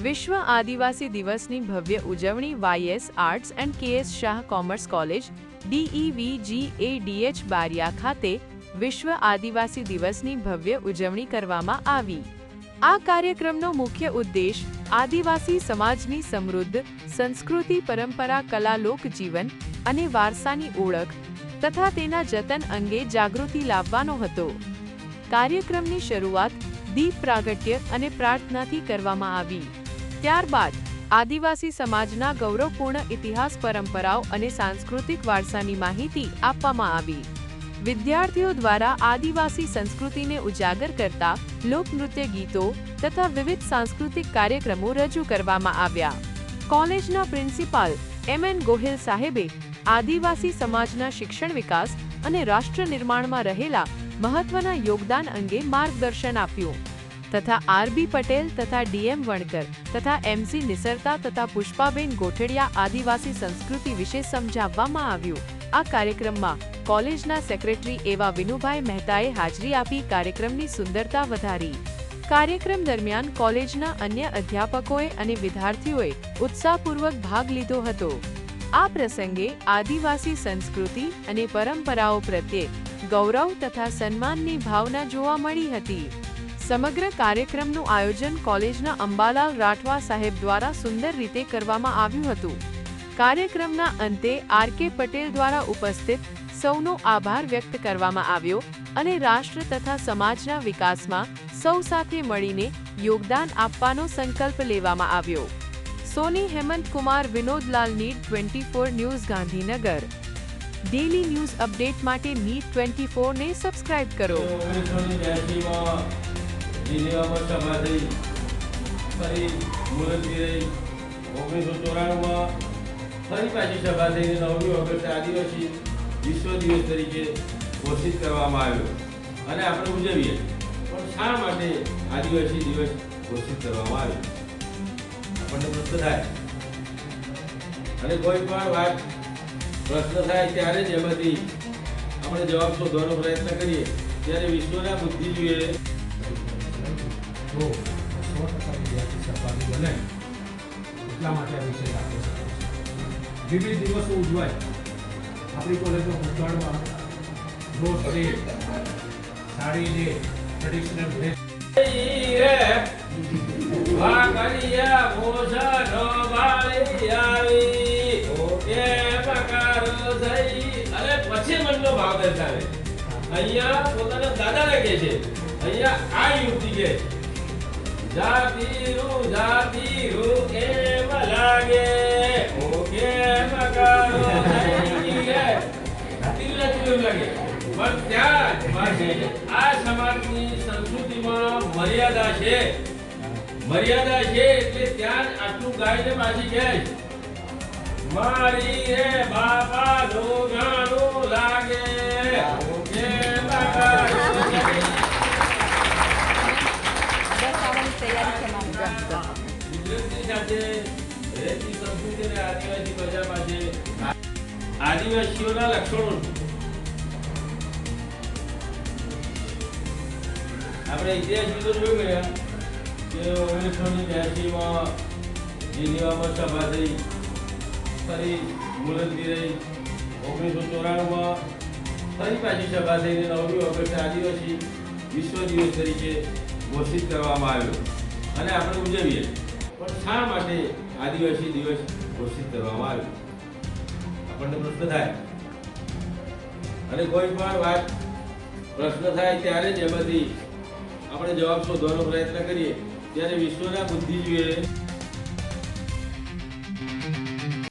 વિશ્વ આદિવાસી દિવસની ભવ્ય ઉજવણી YS arts and KS Shah commerce college DEVGADH Bariya ખાતે વિશ્વ આદિવાસી દિવસની ભવ્ય ઉજવણી કરવામાં આવી। આ કાર્યક્રમનો મુખ્ય ઉદ્દેશ આદિવાસી સમાજની સમૃદ્ધ સંસ્કૃતિ, પરંપરા, કલા, લોકજીવન અને વારસાની ઓળખ તથા તેના જતન અંગે જાગૃતિ લાવવાનો હતો। કાર્યક્રમની શરૂઆત દીપ પ્રાગટ્ય અને પ્રાર્થનાથી કરવામાં આવી। ત્યારબાદ આદિવાસી સમાજના ગૌરવપૂર્ણ ઇતિહાસ, પરંપરાઓ અને સાંસ્કૃતિક વારસાની માહિતી આપવામાં આવી। વિદ્યાર્થીઓ દ્વારા આદિવાસી સંસ્કૃતિને ઉજાગર કરતા લોકનૃત્ય ગીતો તથા વિવિધ સાંસ્કૃતિક કાર્યક્રમો રજૂ કરવામાં આવ્યા। કોલેજના પ્રિન્સિપાલ MN ગોહિલ સાહેબે આદિવાસી સમાજના શિક્ષણ, વિકાસ અને રાષ્ટ્ર નિર્માણમાં રહેલા મહત્વના યોગદાન અંગે માર્ગદર્શન આપ્યું તથા RB પટેલ તથા DM વણકર તથા MC નિસરતા તથા પુષ્પાબેન ગોઠડિયા આદિવાસી સંસ્કૃતિ વિશે સમજાવવામાં આવ્યું। આ કાર્યક્રમમાં કોલેજના સેક્રેટરી એવા વિનુભાઈ મહેતાએ હાજરી આપી કાર્યક્રમની સુંદરતા વધારી। કાર્યક્રમ દરમિયાન કોલેજના અન્ય અધ્યાપકોએ અને વિદ્યાર્થીઓએ ઉત્સાહપૂર્વક ભાગ લીધો હતો। આ પ્રસંગે આદિવાસી સંસ્કૃતિ અને પરંપરાઓ પ્રત્યે ગૌરવ તથા સન્માનની ભાવના જોવા મળી હતી। સમગ્ર કાર્યક્રમનું આયોજન કોલેજના અંબાલાલ રાઠવા સાહેબ દ્વારા સુંદર રીતે કરવામાં આવ્યું હતું। કાર્યક્રમના અંતે RK પટેલ દ્વારા ઉપસ્થિત સૌનો આભાર વ્યક્ત કરવામાં આવ્યો અને રાષ્ટ્ર તથા સમાજના વિકાસમાં સૌ સાથે મળીને યોગદાન આપવાનો સંકલ્પ લેવામાં આવ્યો। Soni Hemant Kumar, Vinodlal, NEET 24 news, Gandhinagar. Daily news update માટે NEET 24 ને સબસ્ક્રાઇબ કરો। આદિવાસી વિશ્વ દિવસ તરીકે ઘોષિત કરવામાં આવ્યો અને આપણે ઉજવીએ, પણ શા માટે આદિવાસી દિવસ ઘોષિત કરવામાં આવ્યો? આપણને પ્રશ્ન થાય અને કોઈ પણ વાત પ્રશ્ન થાય ત્યારે જ એમાંથી આપણે જવાબ શોધવાનો પ્રયત્ન કરીએ ત્યારે વિશ્વના બુદ્ધિજીવીઓએ તો 100% વિદ્યાર્થી સહભાગી બને એટલા માટે આ વિષય રાખ્યો છે। વિવિધ દિવસો ઉજવાય આપણી કોલેજમાં ભૂતકાળમાં rose day, sari day, traditional dress પછી મનનો ભાવ દર્શાવે। અહીંયા પોતાના દાદાને કહે છે, અહીંયા આ યુવતી કે જાતીરું એમ લાગે ઓકે મકારો થઈ રે જાતીરું લાગે, પણ ત્યાં આ સમાજની સંસ્કૃતિમાં મર્યાદા છે એટલે ત્યાં આટલું ગાયને પાછી કહે મારી રે બાપા નો ગાણું લાગે ઓકે મકારો। આદિવાસીઓના લક્ષણો આપણે ઇતિહાસ વિશે જોઈ ગયા કે 1982માં જીનીવામાં સભા થઈ, ફરી મુલતવી રહી, 1994માં ફરી પાછી સભા થઈને 9મી ઓગસ્ટે આદિવાસી વિશ્વ દિવસ તરીકે ઘોષિત કરવામાં આવ્યો અને આપણે ઉજવીએ, પણ શા માટે આદિવાસી દિવસ ઘોષિત કરવામાં આવ્યો? આપણને પ્રશ્ન થાય અને કોઈ પણ વાત પ્રશ્ન થાય ત્યારે જ એમાંથી આપણે જવાબ શોધવાનો પ્રયત્ન કરીએ ત્યારે વિશ્વના બુદ્ધિજીવીઓએ